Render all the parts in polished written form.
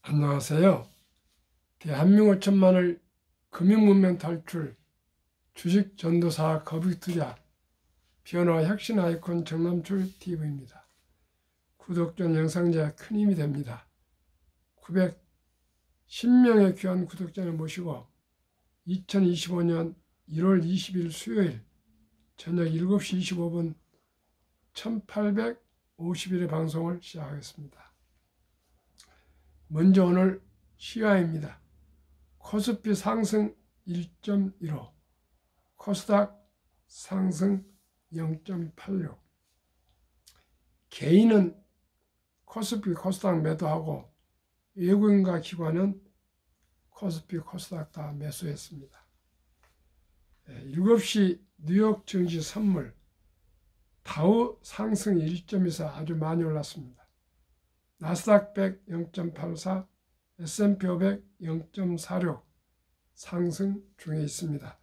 안녕하세요. 대한민국 천만을 금융문명 탈출, 주식 전도사 거북투자, 변화 혁신 아이콘 정남출 TV입니다. 구독 전 영상제가 큰 힘이 됩니다. 910명의 귀한 구독자를 모시고 2025년 1월 20일 수요일 저녁 7시 25분 1850일의 방송을 시작하겠습니다. 먼저 오늘 시가입니다. 코스피 상승 1.15, 코스닥 상승 0.86. 개인은 코스피 코스닥 매도하고 외국인과 기관은 코스피 코스닥 다 매수했습니다. 7시 뉴욕 증시 선물 다우 상승 1.24 아주 많이 올랐습니다. 나스닥 100 0.84, S&P 500 0.46 상승 중에 있습니다.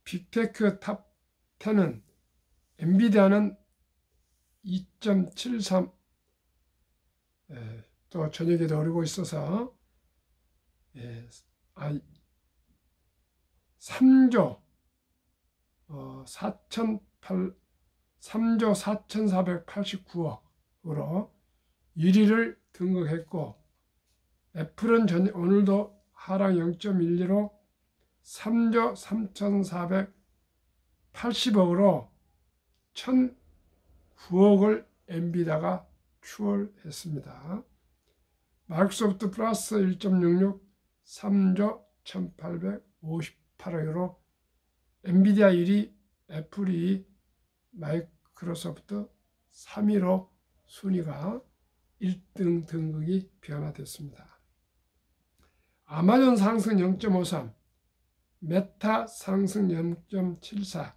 빅테크 탑 10은 엔비디아는 2.73, 또 저녁에도 오르고 있어서 3조 4,489억으로 1위를 등극했고, 애플은 오늘도 하락 0.12로 3조 3,480억으로 1,009억을 엔비디아가 추월했습니다. 마이크로소프트 플러스 1.66 3조 1,858억으로 엔비디아 1위, 애플 2위, 마이크로소프트 3위로 순위가 1등 등극이 변화됐습니다. 아마존 상승 0.53, 메타 상승 0.74,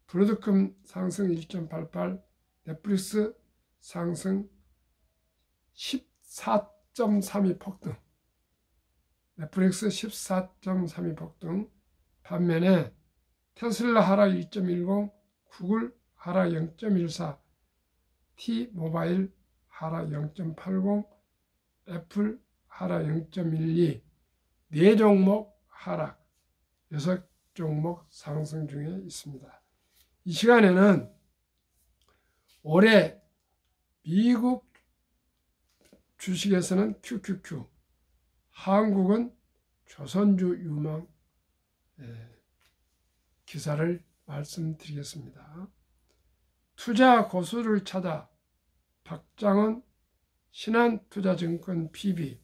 브로드컴 상승 1.88, 넷플릭스 상승 14.32 폭등, 넷플릭스 14.32 폭등. 반면에 테슬라 하락 2.10, 구글 하락 0.14, T-모바일 하락 0.80, 애플 하락 0.12, 4종목 하락, 6종목 상승 중에 있습니다. 이 시간에는 올해 미국 주식에서는 QQQ, 한국은 조선주 유망 기사를 말씀드리겠습니다. 투자 고수를 찾아 박장원 신한투자증권 PB,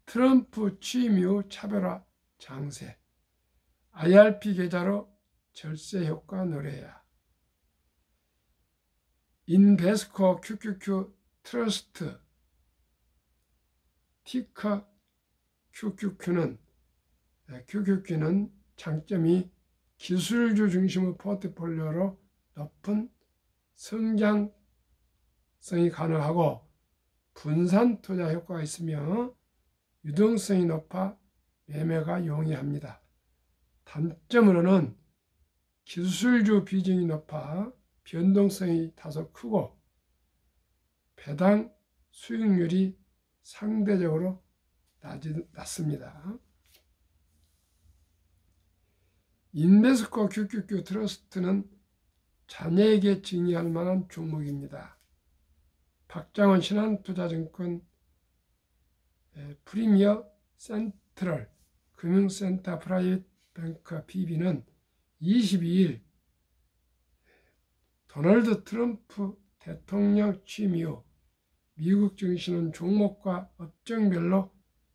트럼프 취임 이후 차별화 장세, IRP 계좌로 절세 효과 노래야, 인베스코 QQQ 트러스트, 티커 QQQ는 장점이 기술주 중심의 포트폴리오로 높은 성장성이 가능하고 분산 투자 효과가 있으며 유동성이 높아 매매가 용이합니다. 단점으로는 기술주 비중이 높아 변동성이 다소 크고 배당 수익률이 상대적으로 낮습니다. 인베스코 QQQ 트러스트는 자녀에게 증여할 만한 종목입니다. 박장원 신한투자증권 프리미어 센트럴 금융센터 프라이빗 뱅크 PB는 22일 도널드 트럼프 대통령 취임 이후 미국 증시는 종목과 업종별로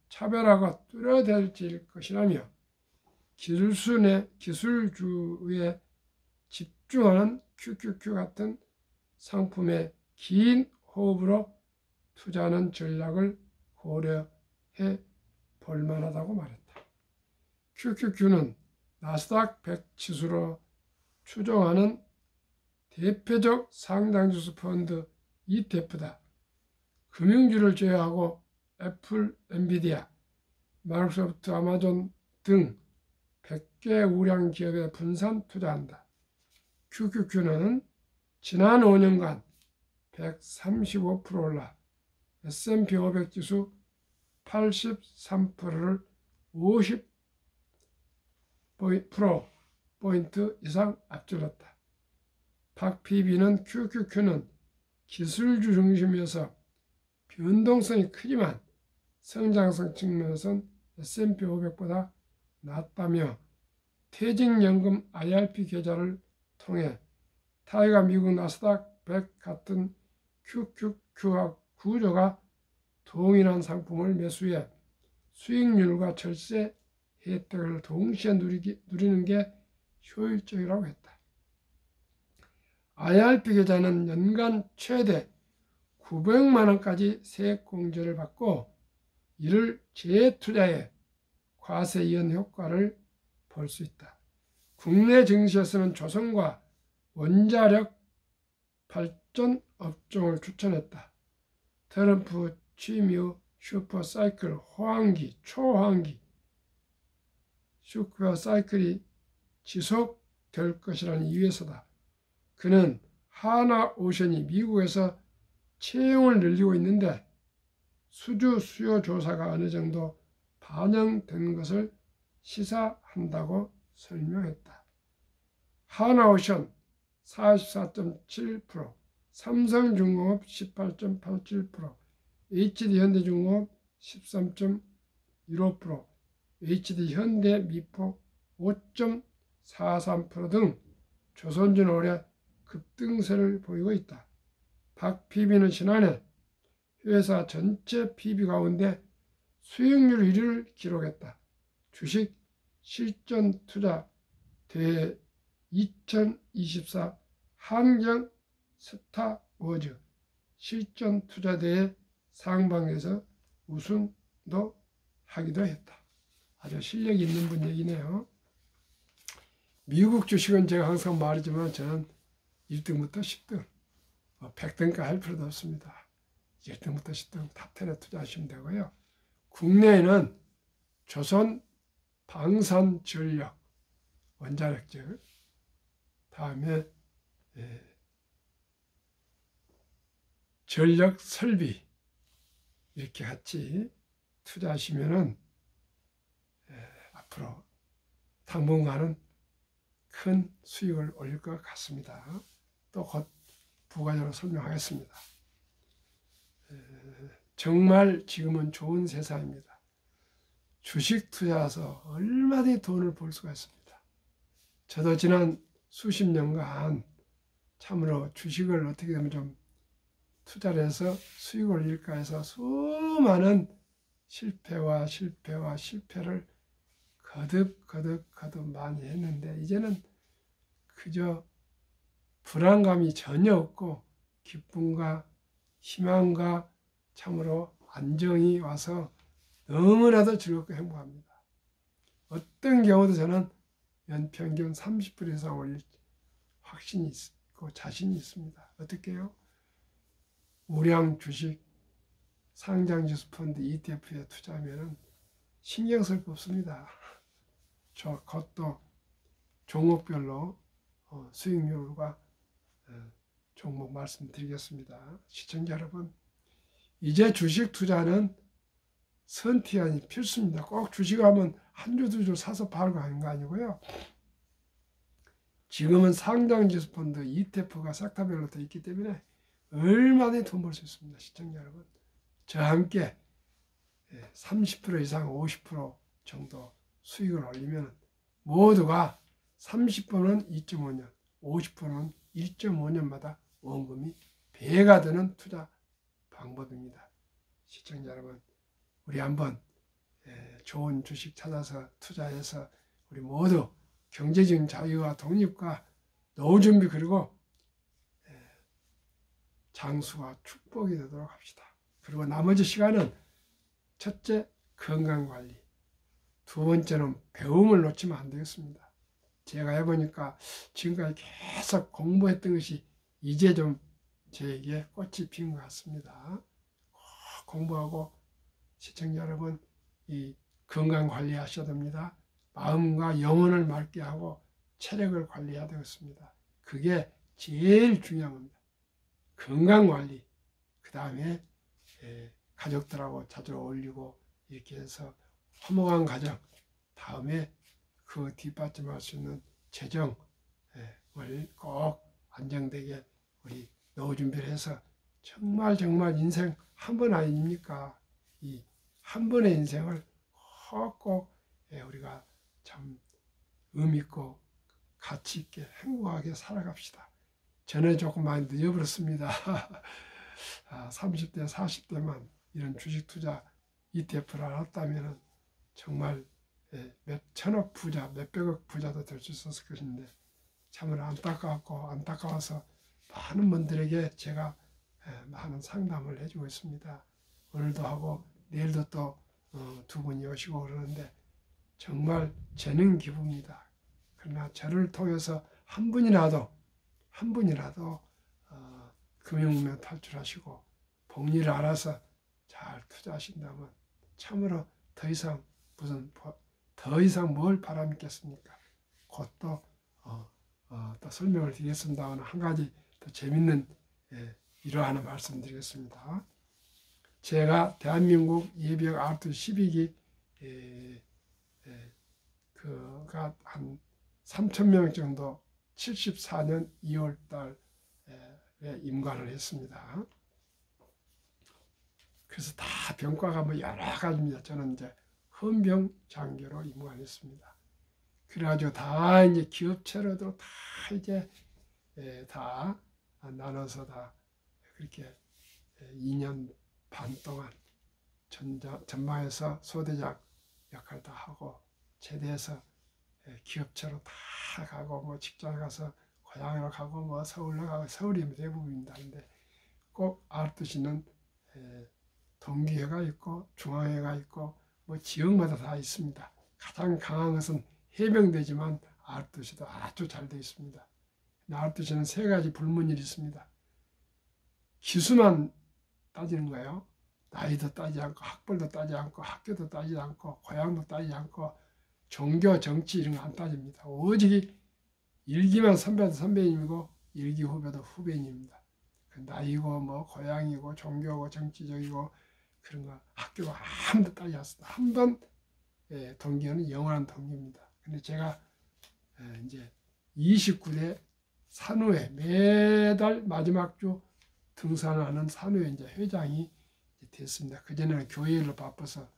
차별화가 뚜렷해질 것이라며 기술주에 집중하는 QQQ 같은 상품에 긴 호흡으로 투자하는 전략을 고려해 볼만하다고 말했다. QQQ는 나스닥 100 지수로 추종하는 대표적 상장지수 펀드 ETF다. 금융주를 제외하고 애플, 엔비디아, 마이크로소프트, 아마존 등 100개 우량 기업에 분산 투자한다. QQQ는 지난 5년간 135% 올라 S&P 500 지수 83%를 50% 이상 앞질렀다. 박 PB는 QQQ는 기술주 중심이어서 변동성이 크지만 성장성 측면에서는 S&P 500보다 낮다며 퇴직연금 IRP 계좌를 통해 타이가 미국 나스닥 100 같은 QQQ와 구조가 동일한 상품을 매수해 수익률과 절세 혜택을 동시에 누리는 게 효율적이라고 했다. IRP 계좌는 연간 최대 900만 원까지 세액공제를 받고 이를 재투자에 과세 이연 효과를 볼 수 있다. 국내 증시에서는 조선과 원자력 발전 업종을 추천했다. 트럼프 취임 이후 슈퍼사이클 호황기, 초호황기, 슈퍼사이클이 지속될 것이라는 이유에서다. 그는 하나오션이 미국에서 채용을 늘리고 있는데 수주 수요 조사가 어느 정도 반영된 것을 시사한다고 설명했다. 하나오션 44.7%, 삼성중공업 18.87%, HD현대중공업 13.15%, HD현대미포 5.43% 등 조선주는 올해 급등세를 보이고 있다. 박 PB는 지난해 회사 전체 PB 가운데 수익률 1위를 기록했다. 주식 실전 투자 대회 2024 한경 스타워즈 실전 투자 대회 상방에서 우승도 하기도 했다. 아주 실력 있는 분 얘기네요. 미국 주식은 제가 항상 말하지만 저는 1등부터 10등, 100등까지 할 필요도 없습니다. 1등부터 10등 탑10에 투자하시면 되고요. 국내에는 조선 방산전력, 원자력적, 다음에 전력 설비 이렇게 같이 투자하시면은 앞으로 당분간은 큰 수익을 올릴 것 같습니다. 또 곧 부가적으로 설명하겠습니다. 정말 지금은 좋은 세상입니다. 주식 투자해서 얼마든지 돈을 벌 수가 있습니다. 저도 지난 수십 년간 참으로 주식을 어떻게 하면 좀 투자를 해서 수익을 올릴까 해서 수많은 실패를 거듭 많이 했는데 이제는 그저 불안감이 전혀 없고 기쁨과 희망과 참으로 안정이 와서 너무나도 즐겁고 행복합니다. 어떤 경우도 저는 연평균 30% 이상 올릴 확신이 있고 자신이 있습니다. 어떻게 해요? 우량 주식, 상장지수 펀드 ETF에 투자하면 신경 쓸 거 없습니다. 그것도 종목별로 수익률과 종목 말씀드리겠습니다. 시청자 여러분, 이제 주식 투자는 선택이 필수입니다. 꼭 주식하면 한 주, 두 주 사서 팔고 하는 거 아니고요. 지금은 상장지수 펀드 ETF가 섹터별로 되어 있기 때문에 얼마든지 돈 벌 수 있습니다. 시청자 여러분, 저와 함께 30% 이상 50% 정도 수익을 올리면 모두가 30%는 2.5년, 50%는 1.5년마다 원금이 배가 되는 투자 방법입니다. 시청자 여러분, 우리 한번 좋은 주식 찾아서 투자해서 우리 모두 경제적인 자유와 독립과 노후 준비 그리고 장수와 축복이 되도록 합시다. 그리고 나머지 시간은 첫째, 건강관리, 두 번째는 배움을 놓치면 안 되겠습니다. 제가 해보니까 지금까지 계속 공부했던 것이 이제 좀 저에게 꽃이 핀 것 같습니다. 공부하고 시청자 여러분, 이 건강 관리하셔야 됩니다. 마음과 영혼을 맑게 하고 체력을 관리해야 되겠습니다. 그게 제일 중요한 겁니다. 건강 관리, 그 다음에 가족들하고 자주 어울리고 이렇게 해서 화목한 가정, 다음에 그 뒷받침할 수 있는 재정을 꼭 안정되게 우리 노후 준비를 해서 정말 인생 한 번 아닙니까? 이 한 번의 인생을 꼭 우리가 참 의미 있고 가치 있게 행복하게 살아갑시다. 저는 조금 많이 늦어버렸습니다. 30대, 40대만 이런 주식 투자 ETF를 알았다면 정말 몇 천억 부자, 몇백억 부자도 될 수 있었을 것인데 참으로 안타까워서 많은 분들에게 제가 많은 상담을 해주고 있습니다. 오늘도 하고 내일도 또 두 분이 오시고 그러는데 정말 재능 기부입니다. 그러나 저를 통해서 한 분이라도 금융면 탈출하시고 복리를 알아서 잘 투자하신다면 참으로 더 이상 뭘 바라겠습니까? 곧 또 설명을 드리겠습니다만 한 가지 더 재밌는 일화하나 말씀드리겠습니다. 제가 대한민국 예비역 R2 12기 그가 한 3,000명 정도 74년 2월 달에 임관을 했습니다. 그래서 다 병과가 뭐 여러 가지입니다. 저는 이제 헌병장교로 임관했습니다. 그래가지고 다 이제 기업체로도 다 이제 다 나눠서 다 그렇게 2년 반 동안 전방에서 소대장 역할 다 하고 제대해서 기업체로 다 가고 뭐 직장 가서 고향으로 가고 뭐 서울로 가고 서울이 대부분입니다. 근데 꼭 R2C는 동기회가 있고 중앙회가 있고 뭐 지역마다 다 있습니다. 가장 강한 것은 해병대지만 R2C도 아주 잘 되어 있습니다. R2C는 세 가지 불문율이 있습니다. 기수만 따지는 거예요. 나이도 따지지 않고 학벌도 따지지 않고 학교도 따지지 않고 고향도 따지지 않고 종교, 정치 이런 거 안 따집니다. 오직 일기만 선배도 선배님이고 일기 후배도 후배님입니다. 나이고 뭐 고향이고 종교고 정치적이고 그런 거 학교가 아무도 따지지 않습니다. 한 번 동기는 영원한 동기입니다. 근데 제가 이제 29대 산후회 매달 마지막 주 등산하는 산후회 이제 회장이 됐습니다. 그전에는 교회일로 바빠서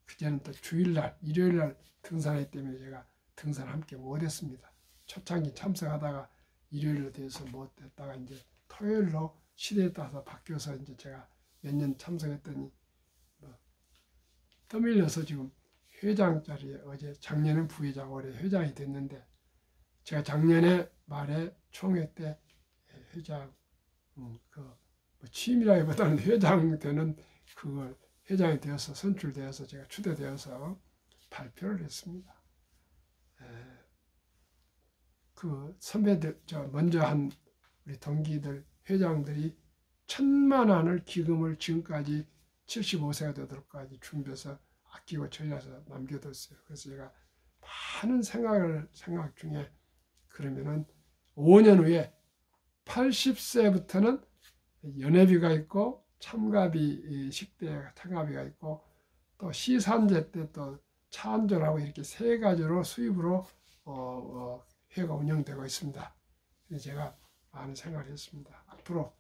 그전에는 또 주일날, 일요일날 등산하기 때문에 제가 등산 함께 못했습니다. 초창기 참석하다가 일요일로 돼서 못했다가 이제 토요일로 시대에 따라서 바뀌어서 이제 제가 몇 년 참석했더니 뭐 떠밀려서 지금 회장 자리에 어제 작년엔 부회장 올해 회장이 됐는데 제가 작년에 말에 총회 때 회장 뭐 취임이라기보다는 회장 되는 그걸 회장이 되어서 선출되어서 제가 추대되어서 발표를 했습니다. 그 선배들 먼저 한 우리 동기들 회장들이 1,000만 원을 기금을 지금까지 75세가 되도록까지 준비해서 아끼고 전해서 남겨뒀어요. 그래서 제가 많은 생각 중에 그러면은 5년 후에 80세부터는 연회비가 있고 참가비 식대 참가비가 있고 또 시산제 때 또 차안전하고 이렇게 세 가지로 수입으로 회가 운영되고 있습니다. 그래서 제가 많은 생각을 했습니다. 앞으로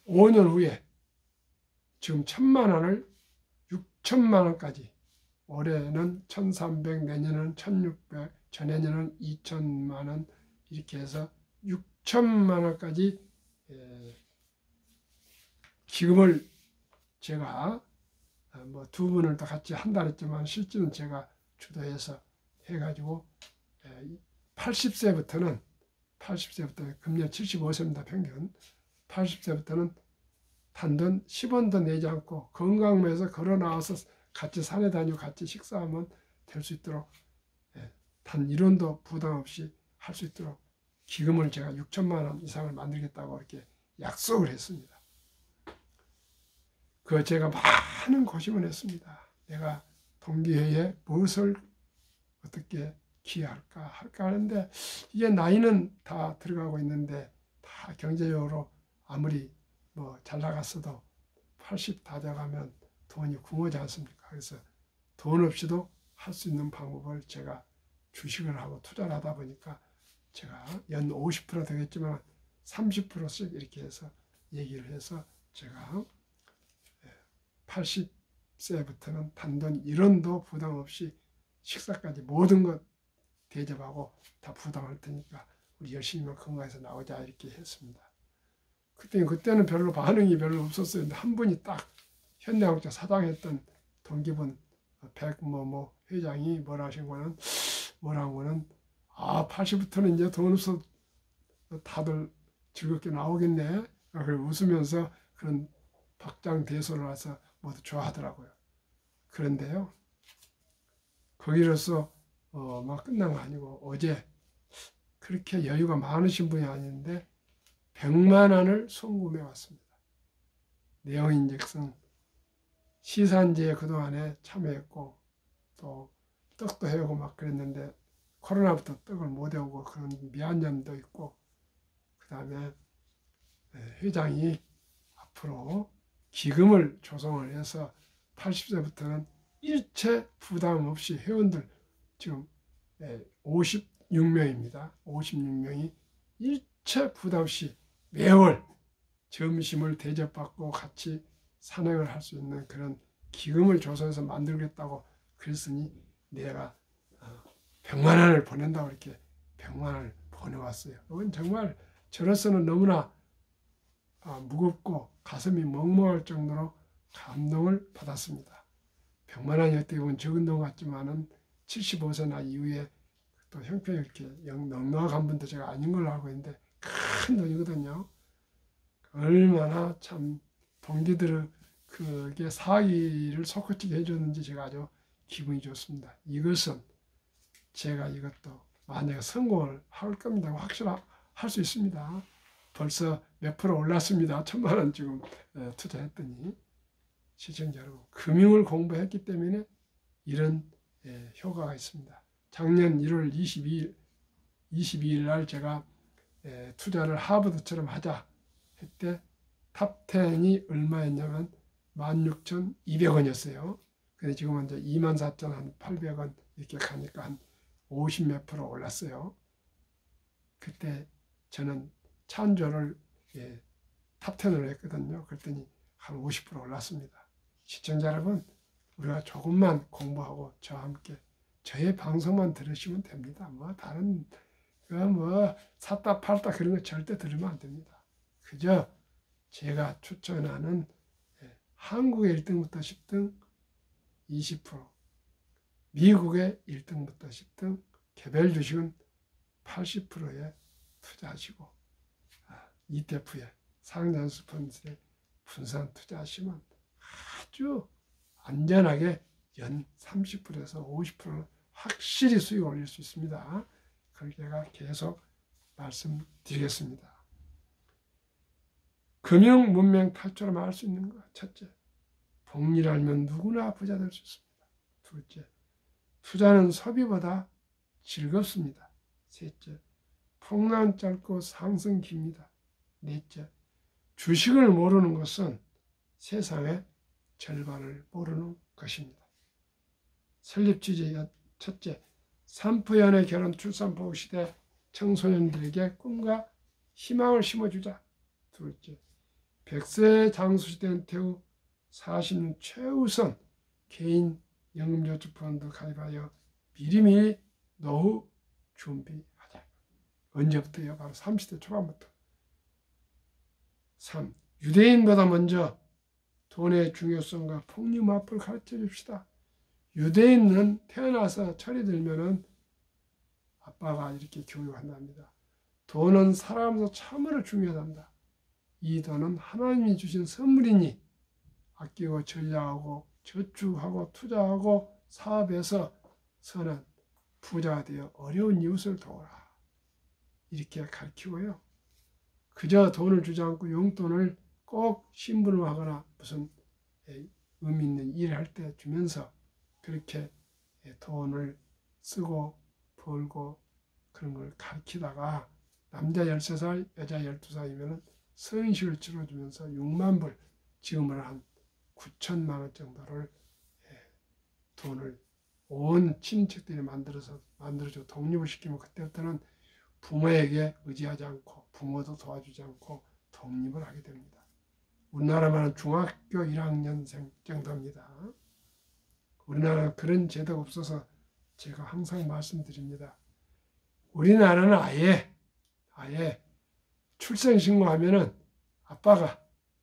5년 후에 지금 1,000만 원을 6천만 원까지 올해는 1,300, 내년은 1,600, 전해년은 2천만 원 이렇게 해서 6천만 원까지 기금을 제가 뭐 두 분을 다 같이 한다 했지만 실제는 제가 주도해서 해가지고 80세부터는 금년 75세입니다. 평균 80세부터는 단돈 10원도 내지 않고 건강면에서 걸어 나와서 같이 산에 다니고 같이 식사하면 될 수 있도록 단 1원도 부담 없이 할 수 있도록 기금을 제가 6천만 원 이상을 만들겠다고 이렇게 약속을 했습니다. 그 제가 많은 고심을 했습니다. 내가 동기회에 무엇을 어떻게 기여할까 하는데 이게 나이는 다 들어가고 있는데 다 경제적으로 아무리 뭐 잘 나갔어도 80 다 돼가면 돈이 궁하지 않습니까? 그래서 돈 없이도 할 수 있는 방법을 제가 주식을 하고 투자를 하다 보니까 제가 연 50% 되겠지만 30%씩 이렇게 해서 얘기를 해서 제가 80세부터는 단돈 1원도 부담 없이 식사까지 모든 것 대접하고 다 부담할 테니까 우리 열심히 건강해서 나오자 이렇게 했습니다. 그때는 별로 반응이 별로 없었어요. 근데 한 분이 딱 현대학자 사장했던 동기분 백뭐뭐 회장이 뭐라고는 80부터는 이제 돈 없어 다들 즐겁게 나오겠네. 그걸 웃으면서 그런 박장대소를 와서 모두 좋아하더라고요. 그런데요, 거기로서 막 끝난 거 아니고 어제 그렇게 여유가 많으신 분이 아닌데 100만 원을 송금해 왔습니다. 내용인즉슨 시산지에 그동안에 참여했고 또 떡도 해오고 막 그랬는데 코로나부터 떡을 못 해오고 그런 미안념도 있고 그 다음에 회장이 앞으로 기금을 조성을 해서 80세부터는 일체 부담 없이 회원들 지금 56명입니다. 56명이 일체 부담 없이 매월 점심을 대접받고 같이 산행을 할 수 있는 그런 기금을 조성해서 만들겠다고 그랬으니 내가 100만 원을 보낸다고 이렇게 100만 원을 보내왔어요. 이건 정말 저로서는 너무나 무겁고 가슴이 먹먹할 정도로 감동을 받았습니다. 100만 원이 어떻게 보면 적은 돈 같지만은 75세 나이 이후에 또 형편이 이렇게 넉넉한 분도 제가 아닌 걸로 알고 있는데 큰 돈이거든요. 얼마나 참 동기들의 그게 사기를 솟구치게 해줬는지 제가 아주 기분이 좋습니다. 이것은 제가 이것도 만약에 성공을 할 겁니다. 확실할 수 있습니다. 벌써 몇 프로 올랐습니다. 1000만 원 지금 투자했더니 시청자 여러분 금융을 공부했기 때문에 이런 효과가 있습니다. 작년 1월 22일 날 제가 투자를 하버드처럼 하자 했때 탑10이 얼마였냐면 16,200원이었어요. 근데 지금은 이제 24,800원 이렇게 가니까 한 50 몇 프로 올랐어요. 그때 저는 찬조를 탑10으로 했거든요. 그랬더니 한 50% 올랐습니다. 시청자 여러분, 우리가 조금만 공부하고 저와 함께 저의 방송만 들으시면 됩니다. 뭐 다른 뭐 샀다 팔다 그런 거 절대 들으면 안 됩니다. 그저 제가 추천하는 한국의 1등부터 10등 20%, 미국의 1등부터 10등 개별 주식은 80%에 투자하시고 ETF에 상장수 펀드에 분산 투자하시면 아주 안전하게 연 30%에서 50%는 확실히 수익을 올릴 수 있습니다. 그걸 제가 계속 말씀드리겠습니다. 금융 문명 탈출을 할 수 있는 것. 첫째, 복리를 알면 누구나 부자 될 수 있습니다. 둘째, 투자는 소비보다 즐겁습니다. 셋째, 폭락 짧고 상승 깁니다. 넷째, 주식을 모르는 것은 세상의 절반을 모르는 것입니다. 설립 취지 첫째, 산부연애 결혼 출산보호 시대 청소년들에게 꿈과 희망을 심어주자. 둘째, 100세 장수시대 은퇴 후 40년 최우선 개인 연금저축펀드 가입하여 미리미리 노후 준비하자. 언제부터요? 바로 30대 초반부터. 3. 유대인보다 먼저 돈의 중요성과 폭리마법을 가르쳐 줍시다. 유대인은 태어나서 철이 들면은 아빠가 이렇게 교육한답니다. 돈은 살아가면서 참으로 중요하답니다. 이 돈은 하나님이 주신 선물이니 아끼고 전략하고 저축하고 투자하고 사업해서 선한 부자가 되어 어려운 이웃을 도우라. 이렇게 가르치고요. 그저 돈을 주지 않고 용돈을 꼭 심부름하거나 무슨 의미 있는 일을 할 때 주면서 그렇게 돈을 쓰고 벌고 그런 걸 가르치다가 남자 13살, 여자 12살이면 서인식을 치러주면서 6만 불, 지금은 한 9천만 원 정도를 돈을 온 친인척들이 만들어줘 독립을 시키면 그때부터는 부모에게 의지하지 않고 부모도 도와주지 않고 독립을 하게 됩니다. 우리나라만은 중학교 1학년생 정도입니다. 우리나라는 그런 제도가 없어서 제가 항상 말씀드립니다. 우리나라는 아예 출생신고하면은 아빠가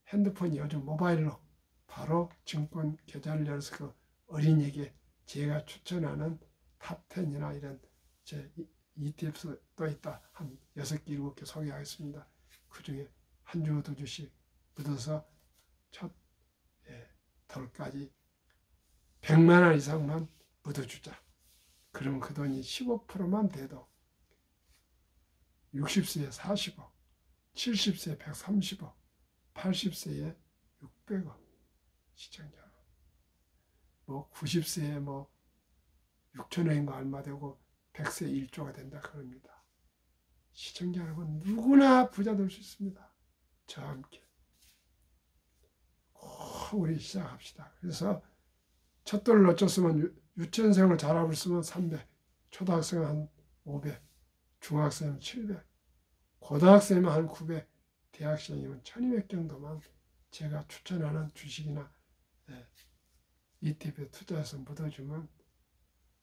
핸드폰 요즘 모바일로 바로 증권 계좌를 열어서 그 어린이에게 제가 추천하는 탑10이나 이런 제 ETF도 있다. 한 6개, 7개 소개하겠습니다. 그 중에 한 주, 2주씩 묻어서 첫 돌까지 100만 원 이상만 묻어주자. 그러면 그 돈이 15%만 돼도 60세에 40억, 70세에 130억, 80세에 600억 시청자. 90세에 6천억인가 얼마 되고 100세 1조가 된다 그럽니다. 시청자 여러분, 누구나 부자 될 수 있습니다. 저와 함께 꼭 우리 시작합시다. 그래서 첫 돌을 놓쳤으면 유치원생을 잘하고 있으면 300, 초등학생은 한 500, 중학생은 700, 고등학생이면 한 900, 대학생이면 1200 정도만 제가 추천하는 주식이나 ETF에 투자해서 묻어주면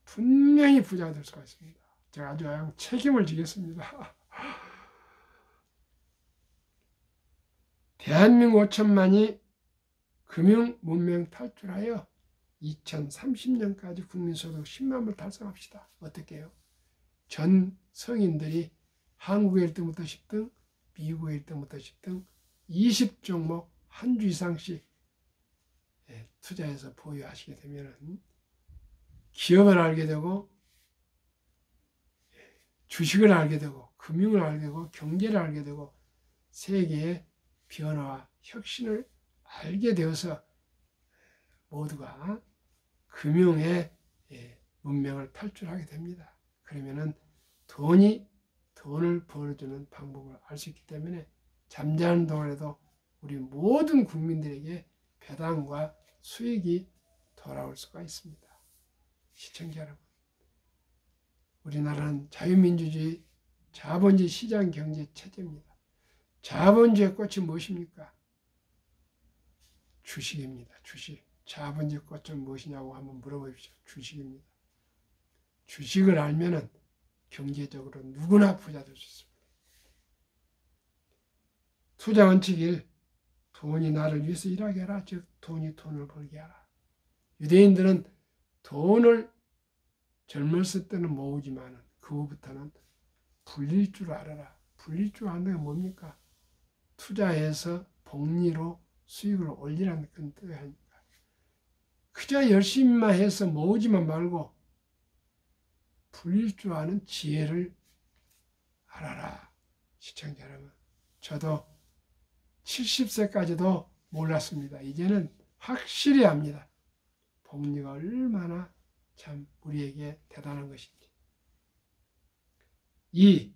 분명히 부자가 될 수가 있습니다. 제가 아주 책임을 지겠습니다. 대한민국 5천만이 금융 문명 탈출하여 2030년까지 국민소득 10만 불 달성합시다. 어떻게 해요? 전 성인들이 한국의 1등부터 10등, 미국의 1등부터 10등 20종목 한 주 이상씩 투자해서 보유하시게 되면 기업을 알게 되고 주식을 알게 되고 금융을 알게 되고 경제를 알게 되고 세계의 변화와 혁신을 알게 되어서 모두가 금융의 문명을 탈출하게 됩니다. 그러면은 돈을 벌어주는 방법을 알 수 있기 때문에 잠자는 동안에도 우리 모든 국민들에게 배당과 수익이 돌아올 수가 있습니다. 시청자 여러분, 우리나라는 자유민주주의, 자본주의 시장 경제 체제입니다. 자본주의의 꽃이 무엇입니까? 주식입니다. 주식. 자본주의 꽃은 무엇이냐고 한번 물어보십시오. 주식입니다. 주식을 알면은 경제적으로 누구나 부자 될 수 있습니다. 투자 원칙 1. 돈이 나를 위해서 일하게 하라. 즉 돈이 돈을 벌게 하라. 유대인들은 돈을 젊었을 때는 모으지만 그 후부터는 불릴 줄 알아라. 불릴 줄 아는 게 뭡니까? 투자해서 복리로 수익을 올리라는 건 뜻이 아닙니까? 그저 열심히만 해서 모으지만 말고 불릴 줄 아는 지혜를 알아라. 시청자 여러분, 저도 70세까지도 몰랐습니다. 이제는 확실히 압니다. 복리가 얼마나 참 우리에게 대단한 것인지. 2.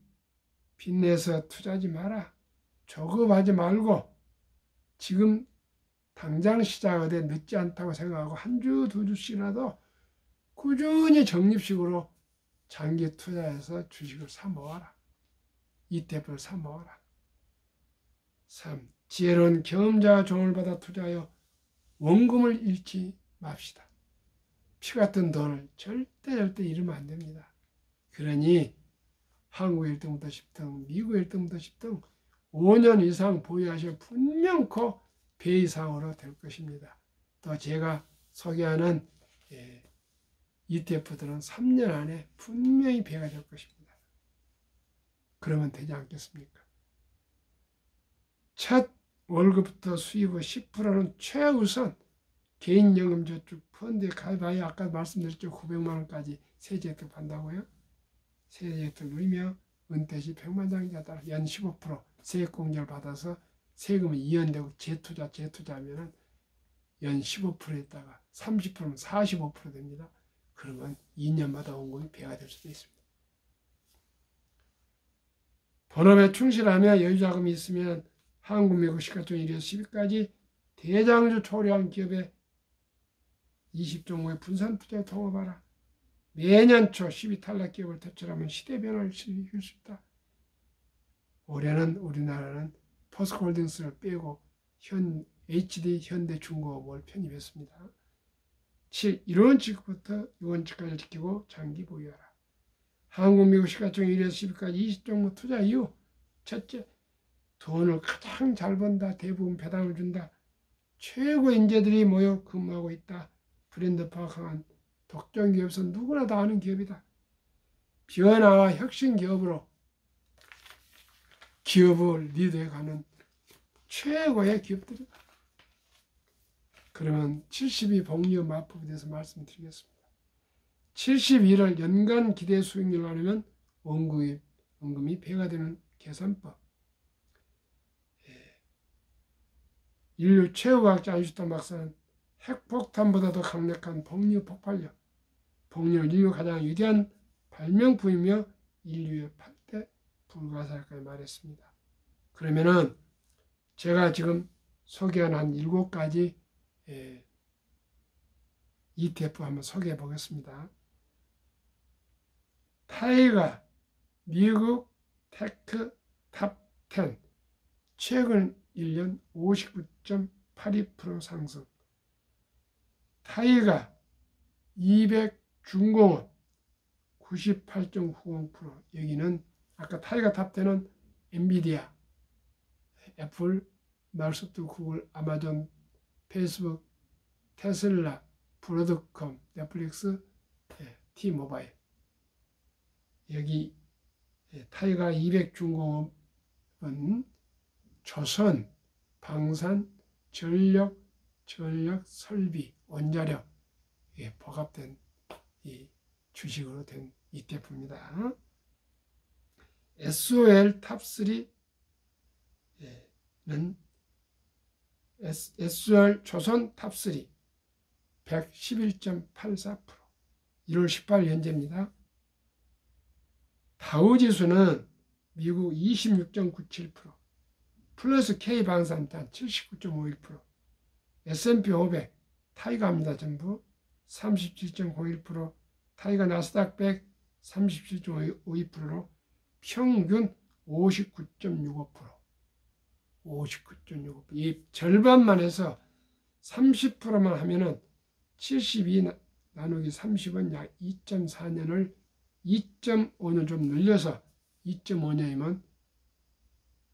빚내서 투자하지 마라. 조급하지 말고 지금 당장 시작하되 늦지 않다고 생각하고 한 주, 2주씩이라도 꾸준히 적립식으로 장기 투자해서 주식을 사 모아라. ETF를 사 모아라. 3. 지혜로운 경험자와 조언을 받아 투자하여 원금을 잃지 맙시다. 피 같은 돈을 절대 잃으면 안 됩니다. 그러니 한국 1등부터 10등, 미국 1등부터 10등 5년 이상 보유하시면 분명코 배 이상으로 될 것입니다. 또 제가 소개하는 ETF들은 3년 안에 분명히 배가 될 것입니다. 그러면 되지 않겠습니까? 첫 월급부터 수입의 10%는 최우선 개인연금저축 펀드에 가입하여 아까 말씀드렸죠. 900만 원까지 세제 혜택 받는다고요. 세제 혜택 누리며 은퇴 시 100만 장기가 따라 연 15% 세액공제를 받아서 세금이 이연되고 재투자하면 연 15%에다가 30%면 45% 됩니다. 그러면 2년마다 원금이 배가 될 수도 있습니다. 본업에 충실하며 여유자금이 있으면 한국, 미국 시가총 1위에서 10위까지 대장주 초래한 기업의 20종목의 분산 투자에 통합하라. 매년 초 10위 탈락 기업을 퇴출하면 시대 변화를 일으킬 수 있다. 올해는 우리나라는 포스코홀딩스를 빼고 HD 현대중공업을 편입했습니다. 7. 1원칙부터 6원칙까지 지키고 장기 보유하라. 한국, 미국 시가총 1위에서 10위까지 20종목 투자 이유. 첫째, 돈을 가장 잘 번다. 대부분 배당을 준다. 최고 인재들이 모여 근무하고 있다. 브랜드화 강한 독점 기업에서 누구나 다 아는 기업이다. 변화와 혁신 기업으로 기업을 리드해가는 최고의 기업들이다. 그러면 72 복리후 마법에 대해서 말씀드리겠습니다. 71을 연간 기대 수익률로 하려면 원금이 배가 되는 계산법. 인류 최고과학자 아인슈타인 박사는 핵폭탄보다도 강력한 복리후 폭발력, 복리후는 인류 가장 위대한 발명품이며 인류의 8대 불가사의까지 말했습니다. 그러면은 제가 지금 소개한 한 7가지 ETF 한번 소개해 보겠습니다. 타이가 미국 테크 탑 10 최근 1년 59.82% 상승. 타이가 200 중공업 98.90%. 여기는 아까 타이가 탑 10은 엔비디아, 애플, 마이크로소프트, 구글, 아마존, 페이스북, 테슬라, 브로드컴, 넷플릭스, T모바일. 여기 타이가 200 중공업은 조선, 방산, 전력 설비, 원자력 복합된 이 주식으로 된 ETF입니다. SOL 탑3는 SOL 조선 탑3 111.84%. 1월 18일 현재입니다. 다우지수는 미국 26.97%, 플러스 K방산단 79.51%, S&P 500 타이가입니다. 전부 37.01%, 타이가 나스닥 100 37.52%로 평균 59.65%, 59.65%. 이 절반만 해서 30%만 하면은 72 나누기 30은 약 2.4년을 2.5년 좀 늘려서 2.5년이면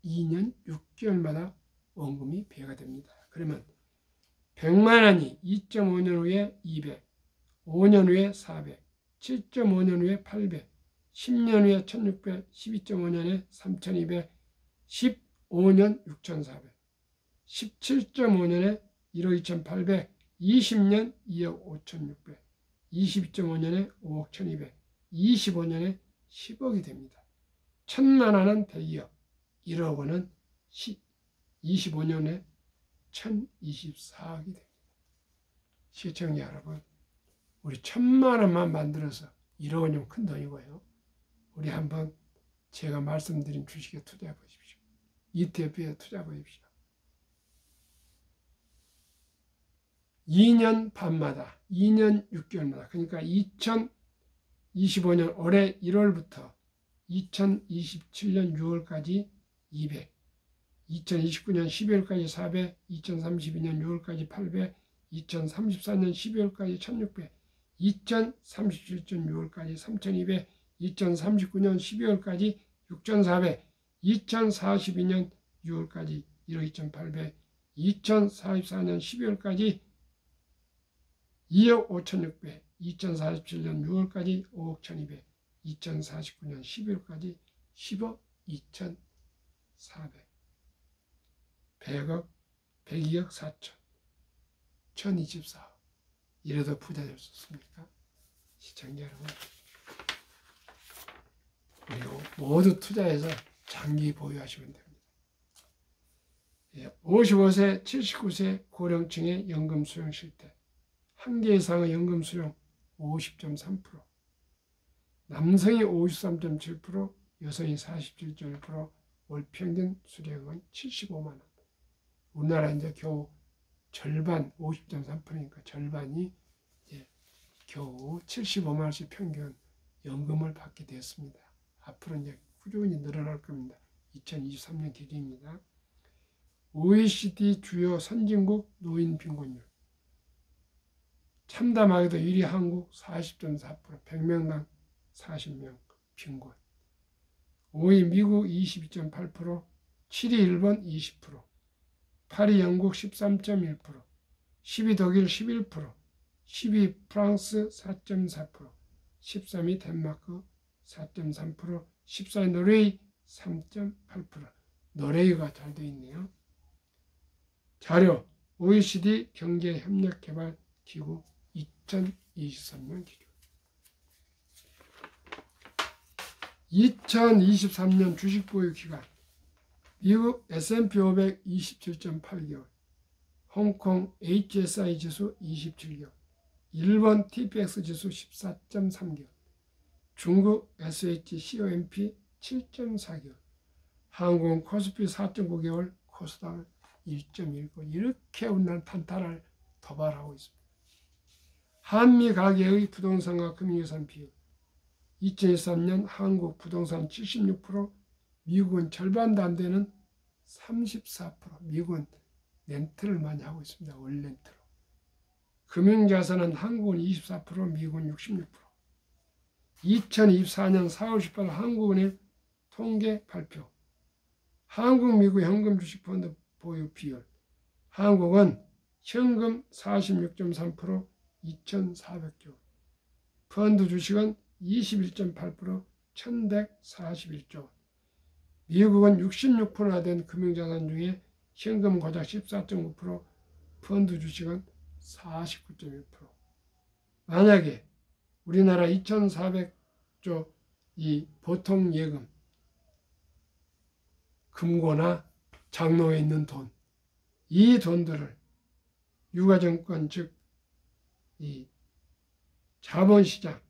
2년 6개월마다 원금이 배가 됩니다. 그러면 100만 원이 2.5년 후에 200, 5년 후에 400, 7.5년 후에 800, 10년 후에 1600, 12.5년에 3200, 15년 6400, 17.5년에 1억 2800, 20년 2억 5600, 22.5년에 5억 1200, 25년에 10억이 됩니다. 1000만 원은 대기업, 1억 원은 25년에 1024억이 됩니다. 시청자 여러분, 우리 1000만 원만 만들어서 1억 원이면 큰 돈이고요. 우리 한번 제가 말씀드린 주식에 투자해 보십시오. ETF에 투자해 보십시오. 2년 반마다, 2년 6개월마다, 그러니까 2025년 올해 1월부터 2027년 6월까지 200, 2029년 12월까지 400, 2032년 6월까지 800, 2034년 12월까지 1600, 2037년 6월까지 3200, 2039년 12월까지 6400, 2042년 6월까지 1억 2800, 2044년 12월까지 2억 5600, 2047년 6월까지 5억 1200, 2049년 12월까지 10억 2400, 100억, 102억 4천, 1024억. 이래도 부자 될 수 있습니까? 시청자 여러분, 그리고 모두 투자해서 장기 보유하시면 됩니다. 55세, 79세 고령층의 연금 수령 실태, 1개 이상의 연금 수령 50.3%, 남성이 53.7%, 여성이 47.1%, 월 평균 수령은 75만 원. 우리나라 이제 겨우 절반 50.3%니까 절반이 이제 겨우 75만 원씩 평균 연금을 받게 되었습니다. 앞으로 이제 꾸준히 늘어날 겁니다. 2023년 기준입니다. OECD 주요 선진국 노인 빈곤율. 참담하게도 1위 한국 40.4%, 100명당 40명 빈곤. 5위 미국 22.8%, 7위 일본 20%, 8위 영국 13.1%, 10위 독일 11%, 10위 프랑스 4.4%, 13위 덴마크 4.3%, 14위 노르웨이 3.8%. 노르웨이가 잘 되어 있네요. 자료 OECD 경제협력개발기구 2023년 기준. 2023년 주식 보유 기간. 미국 S&P 500 27.8개월, 홍콩 HSI 지수 27개월, 일본 TPX 지수 14.3개월, 중국 SHCOMP 7.4개월, 한국 코스피 4.9개월, 코스닥 1.19, 이렇게 우리나라는 탄탄을 도발하고 있습니다. 한미 가계의 부동산과 금융예산 비율. 2023년 한국 부동산 76%, 미국은 절반도 안 되는 34%. 미국은 렌트를 많이 하고 있습니다. 월 렌트로. 금융자산은 한국은 24%, 미국은 66%. 2024년 4월 18일 한국은행 통계 발표. 한국, 미국 현금 주식 펀드 보유 비율. 한국은 현금 46.3%, 2,400조. 펀드 주식은 21.8%, 1,141조. 미국은 66%나 된 금융자산 중에 현금 고작 14.9%, 펀드 주식은 49.1%. 만약에 우리나라 2,400조 이 보통 예금, 금고나 장롱에 있는 돈, 이 돈들을 유가증권 즉 이 자본시장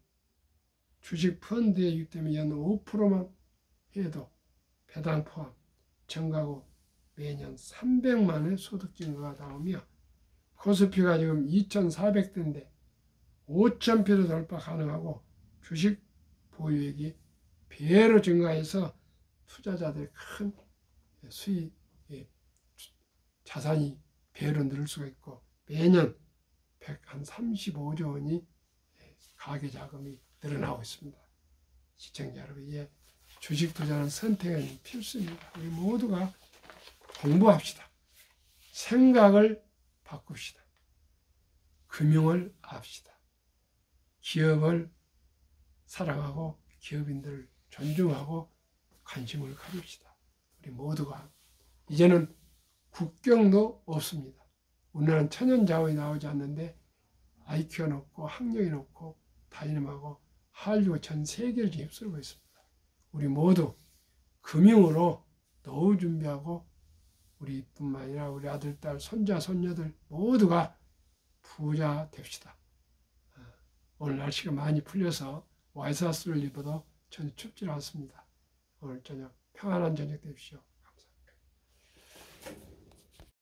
주식 펀드에 유입되면 연 5%만 해도 배당 포함 증가고 매년 300만 원의 소득 증가가 나오며 코스피가 지금 2,400대인데 5,000표도 돌파 가능하고 주식 보유액이 배로 증가해서 투자자들의 큰 수익, 자산이 배로 늘 수가 있고 매년 135조 원이 가계자금이 늘어나고 있습니다. 시청자 여러분, 주식 투자는 선택은 필수입니다. 우리 모두가 공부합시다. 생각을 바꿉시다. 금융을 압시다. 기업을 사랑하고 기업인들을 존중하고 관심을 가집시다. 우리 모두가 이제는 국경도 없습니다. 우리나라는 천연자원이 나오지 않는데 IQ가 높고 학력이 높고 다이너마고 한류가 전 세계를 휩쓸고 있습니다. 우리 모두 금융으로 노후 준비하고 우리뿐만 아니라 우리 아들, 딸, 손자, 손녀들 모두가 부자 됩시다. 오늘 날씨가 많이 풀려서 와이셔츠를 입어도 전혀 춥지 않습니다. 오늘 저녁 평안한 저녁 되십시오.